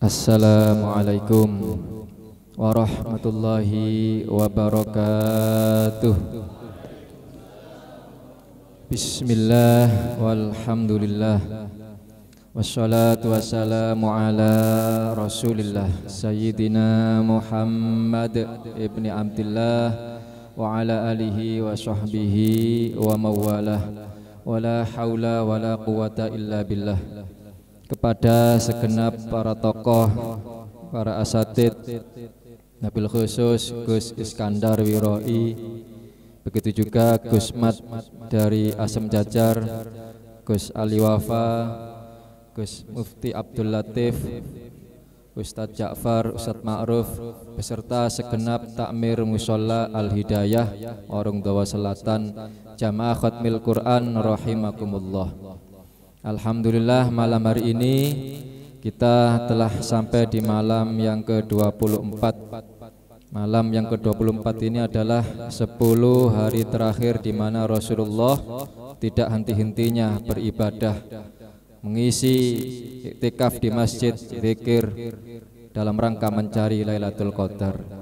Assalamualaikum warahmatullahi wabarakatuh. Bismillah walhamdulillah wassalatu wassalamu ala rasulillah Sayyidina Muhammad ibni Abdillah wa ala alihi wa sahbihi wa mawalah wa la hawla wa la quwata illa billah. Kepada segenap para tokoh, para asatid, Nabil khusus Gus Iskandar Wiroi, begitu juga Gus Mat dari Asem Jajar, Gus Ali Wafa, Gus Mufti Abdul Latif, Ustadz Ja'far, Ustadz Ma'ruf, beserta segenap takmir Musholla Al-Hidayah Orong Dawa Selatan, Jamaah Khatmil Quran rahimakumullah. Alhamdulillah, malam hari ini kita telah sampai di malam yang ke-24. Malam yang ke-24 ini adalah 10 hari terakhir di mana Rasulullah tidak henti-hentinya beribadah, mengisi iktikaf di masjid, zikir dalam rangka mencari Lailatul Qadar.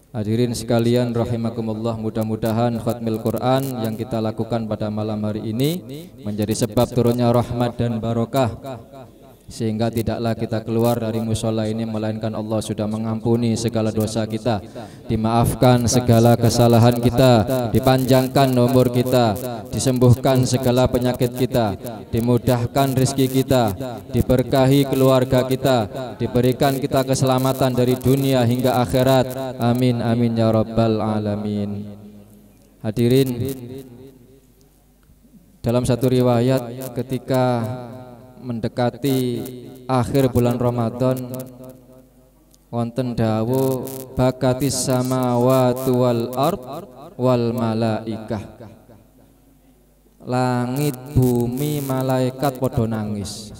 Hadirin sekalian rahimakumullah, mudah-mudahan khatmil Quran yang kita lakukan pada malam hari ini menjadi sebab turunnya rahmat dan barokah, sehingga tidaklah kita keluar dari mushola ini melainkan Allah sudah mengampuni segala dosa kita, dimaafkan segala kesalahan kita, dipanjangkan umur kita, disembuhkan segala penyakit kita, dimudahkan rezeki kita, diberkahi keluarga kita, diberikan kita keselamatan dari dunia hingga akhirat. Amin amin ya rabbal alamin. Hadirin, dalam satu riwayat ketika mendekati akhir bulan Ramadan, wonten dawuh bakatis samawati wal ard wal malaikah, langit bumi malaikat podo nangis.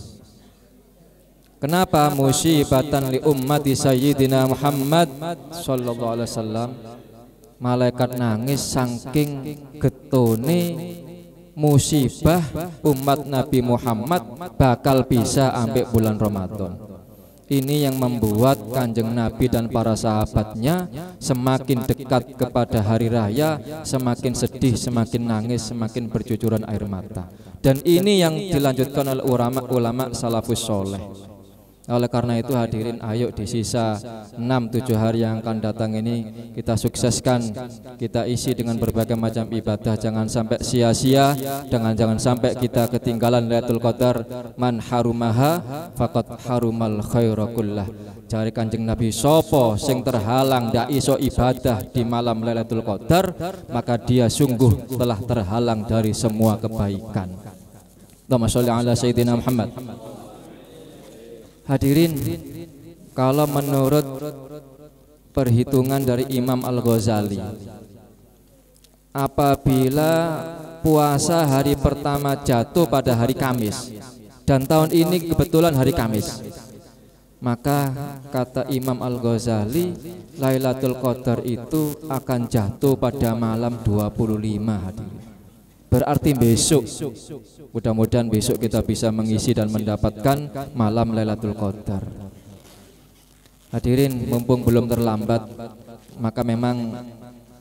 Kenapa? Musibatan li ummati Sayyidina Muhammad sallallahu alaihi wasallam. Malaikat nangis saking getone musibah umat Nabi Muhammad bakal bisa ambek bulan Ramadan. Ini yang membuat Kanjeng Nabi dan para sahabatnya semakin dekat kepada hari raya, semakin sedih, semakin nangis, semakin bercucuran air mata. Dan ini yang dilanjutkan oleh ulama salafus soleh. Oleh karena itu hadirin, ayo di sisa 6-7 hari yang akan datang ini kita sukseskan, kita isi dengan berbagai macam ibadah. Jangan sampai sia-sia, jangan sampai kita ketinggalan Lailatul Qadar. Man harumaha faqad harumal khaira kullah. Jare Kanjeng Nabi, sopo sing terhalang ndak iso ibadah di malam Lailatul Qadar, maka dia sungguh telah terhalang dari semua kebaikan. Allahumma sholli ala sayyidina Muhammad. Hadirin, kalau menurut perhitungan dari Imam Al-Ghazali, apabila puasa hari pertama jatuh pada hari Kamis, dan tahun ini kebetulan hari Kamis, maka kata Imam Al-Ghazali, Lailatul Qadar itu akan jatuh pada malam 25. hadirin. Berarti besok, mudah-mudahan besok kita bisa mengisi dan mendapatkan malam Lailatul Qadar. Hadirin, mumpung belum terlambat, maka memang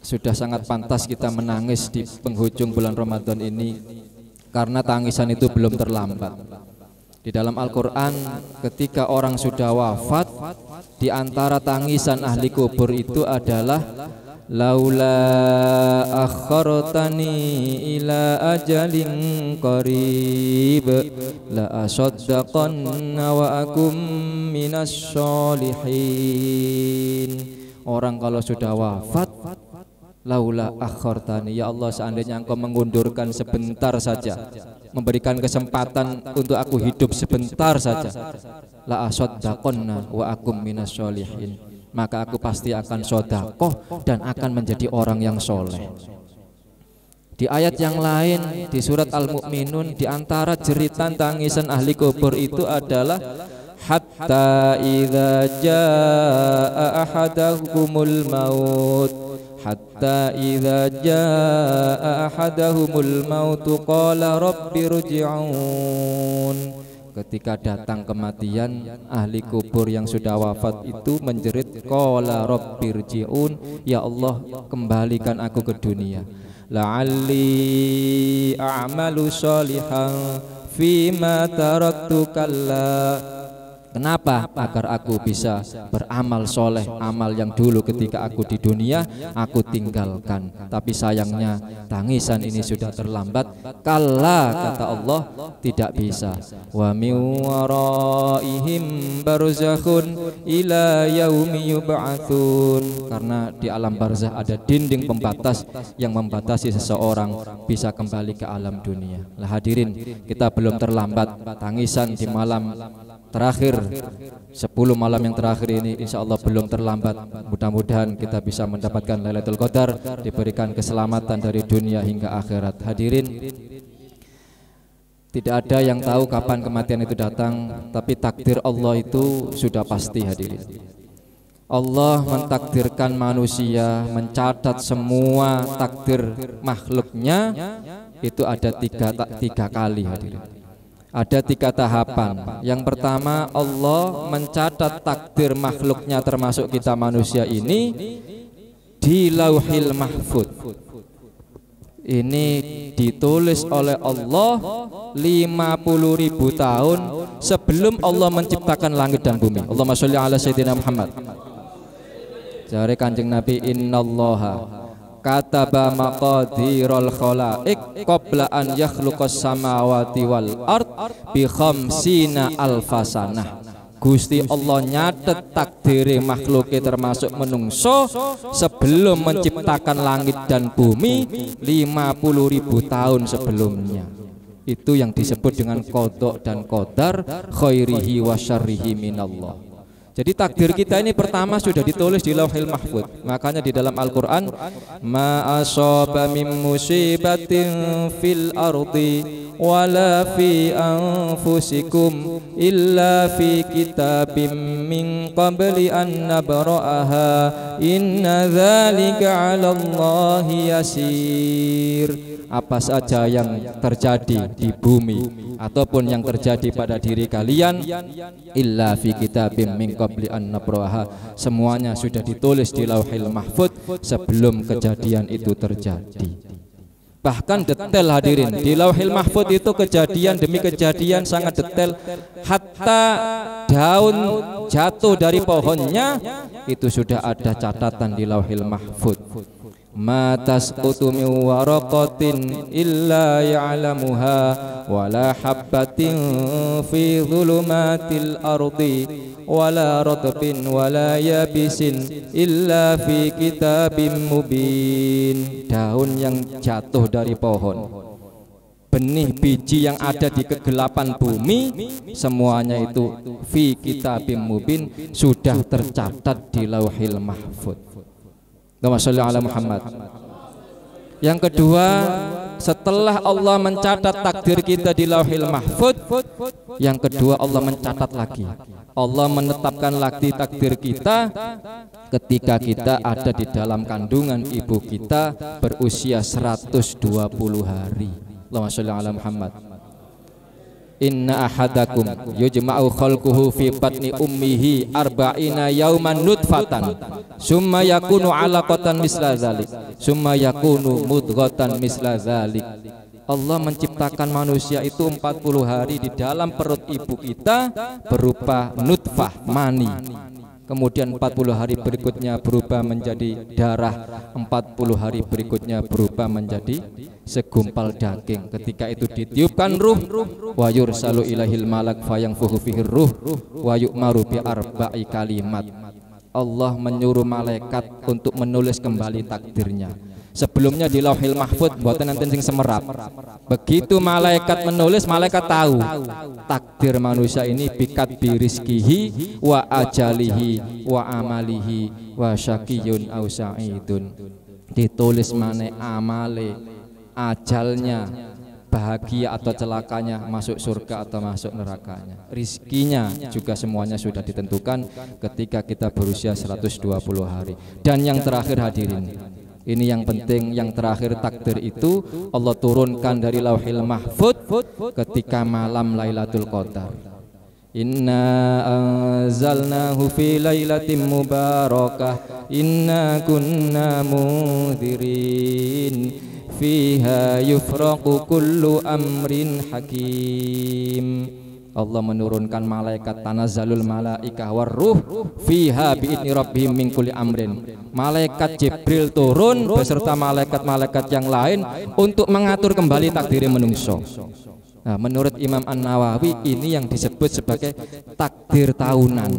sudah sangat pantas kita menangis di penghujung bulan Ramadan ini, karena tangisan itu belum terlambat. Di dalam Al-Quran, ketika orang sudah wafat, di antara tangisan ahli kubur itu adalah laula akhartani ila ajalin qarib la asaddaqanna wa akum minas sholihin. Orang kalau sudah wafat, laula akhartani, ya Allah seandainya engkau mengundurkan sebentar saja, memberikan kesempatan untuk aku hidup sebentar saja, la asaddaqanna wa akum minas sholihin, maka aku pasti akan sodakoh dan akan menjadi orang yang soleh. Di ayat yang lain di surat Al-Mu'minun, di antara jeritan tangisan ahli kubur itu adalah hatta idza jaa ahadahumul maut, hatta idza jaa ahadahumul maut qala rabbi rji'un ketika datang kematian, ahli kubur yang sudah wafat itu menjerit, qala rabbirji'un, ya Allah kembalikan aku ke dunia, la'alli a'malu sholihan fima taraktu kalla. Kenapa? Agar aku bisa beramal soleh, amal yang dulu ketika aku di dunia aku tinggalkan. Tapi sayangnya tangisan ini sudah terlambat. Kalla, kata Allah, tidak bisa. Wa min waraihim barzakhun ila yaumi yub'atsun. Karena di alam barzah ada dinding pembatas yang membatasi seseorang bisa kembali ke alam dunia. Lah hadirin, kita belum terlambat. Tangisan di malam terakhir 10 malam yang terakhir ini insya Allah belum terlambat. Mudah-mudahan kita bisa mendapatkan Lailatul Qadar, diberikan keselamatan dari dunia hingga akhirat. Hadirin, tidak ada yang tahu kapan kematian itu datang, tapi takdir Allah itu sudah pasti. Hadirin, Allah mentakdirkan manusia, mencatat semua takdir makhluknya itu ada tiga kali. Hadirin, ada 3 tahapan. Yang pertama, Allah mencatat takdir makhluknya termasuk kita manusia ini di Lauhil Mahfuz. Ini ditulis oleh Allah 50.000 tahun sebelum Allah menciptakan langit dan bumi. Allahumma sholli ala sayyidina Muhammad. Jare Kanjeng Nabi, innallaha kataba maqadirul khalaiq qabla an yakhluqas samawati wal ard bi khamsina alfasanah. Gusti Allah nyatet takdire makhluke termasuk menungso sebelum menciptakan langit dan bumi 50.000 tahun sebelumnya. Itu yang disebut dengan qada dan qadar, khairihi wa syarrihi minallah. Jadi takdir kita ini pertama sudah ditulis di Lauhil Mahfuz. Makanya di dalam Al-Qur'an, ma asaba min musibatin fil ardi wala fi anfusikum illa fi kitabim min qabli an nabra'aha inna dzalika 'ala Allahi yasir. Apa saja yang terjadi di bumi ataupun yang terjadi pada diri kalian, illa fi kitabim min qabli an nabraha, semuanya sudah ditulis di Lauhil Mahfuz sebelum kejadian itu terjadi. Bahkan detail hadirin, di Lauhil Mahfuz itu kejadian demi kejadian sangat detail. Hatta daun jatuh dari pohonnya itu sudah ada catatan di Lauhil Mahfuz. Ma tasqutu min waraqatin illa ya'lamuha wala habbatin fi dhulumatil ardi wala ratbin wala yabisin illa fi kitabim mubin. Daun yang jatuh dari pohon, benih biji yang ada di kegelapan bumi, semuanya itu fi kitabim mubin, sudah tercatat di Lauhil Mahfuz. Allahumma sholli ala Muhammad. Yang kedua, setelah Allah mencatat takdir kita di Lauhil Mahfuz, yang kedua Allah mencatat lagi, Allah menetapkan lagi takdir kita ketika kita ada di dalam kandungan ibu kita berusia 120 hari. Allahumma sholli ala Muhammad. Inna ahadakum yujma'u khalquhu fi batni ummihi arba'ina yauman nutfatan summa yakunu 'alaqatan misla dzalik summa yakunu mudghatan misla dzalik. Allah menciptakan manusia itu 40 hari di dalam perut ibu kita berupa nutfah, mani. Kemudian 40 hari berikutnya berubah menjadi darah, 40 hari berikutnya berubah menjadi segumpal daging. Ketika itu ditiupkan ruh, wa yursalu ilahil malak fayanfuhu fihir ruh wa yu'maru bi arba'i kalimat. Allah menyuruh malaikat untuk menulis kembali takdirnya. Sebelumnya di Lauhil Mahfuz buatan nanti sing semerap. Begitu malaikat menulis, malaikat tahu takdir manusia ini bikat birizkihi wa ajalihi wa amalihi wa syaqiyun au sa'idun. Ditulis mana amale, ajalnya, bahagia atau celakanya, masuk surga atau masuk nerakanya. Rizkinya juga semuanya sudah ditentukan ketika kita berusia 120 hari. Dan yang terakhir hadirin, Ini yang penting, yang terakhir takdir itu Allah turunkan dari Lauhil Mahfuz ketika malam Lailatul Qadar. Inna anzalnahu fi lailatin mubarakah inna kunna munzirin fiha yufraqu kullu amrin hakim. Allah menurunkan malaikat, tanazzalul malaikah warruh fiha biidni rabbihim min kulli amrin. Malaikat Jibril turun beserta malaikat-malaikat yang lain untuk mengatur kembali takdir menungso. Nah, menurut Imam An-Nawawi ini yang disebut sebagai takdir tahunan.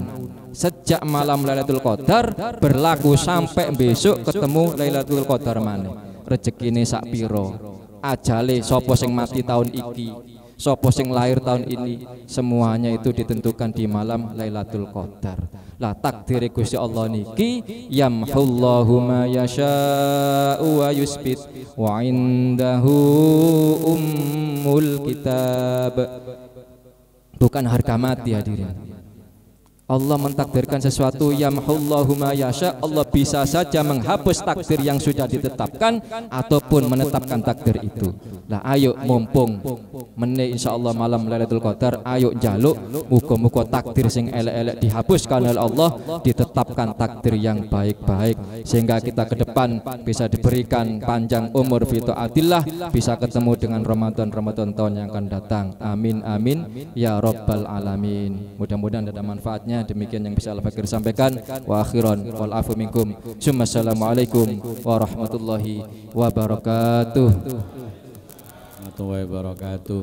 Sejak malam Lailatul Qadar berlaku sampai besok ketemu Lailatul Qadar maneh. Rezekine sak piro, ajale sapa sing mati tahun iki, sapa sing lahir tahun ini, semuanya itu ditentukan di malam Lailatul Qadar. Lah takdir Gusti Allah niki yamhullahu ma yasha'u wa yusbit wa indahu ummul kitab. Bukan harga mati hadirin. Allah mentakdirkan sesuatu, yamhullahu ma yasha. Allah bisa saja menghapus takdir yang sudah ditetapkan ataupun menetapkan takdir itu. Lah ayo mumpung meneh insyaallah malam Lailatul Qadar, ayo njaluk muga-muga takdir sing elek-elek dihapuskan oleh Allah, ditetapkan takdir yang baik-baik sehingga kita ke depan bisa diberikan panjang umur fi taatillah, bisa ketemu dengan Ramadan tahun yang akan datang. Amin amin ya rabbal alamin. Mudah-mudahan ada manfaatnya. Demikian yang bisa Al-Fakir sampaikan. Wa akhiran wal afu minkum. Assalamualaikum warahmatullahi wabarakatuh. Warahmatullahi wabarakatuh.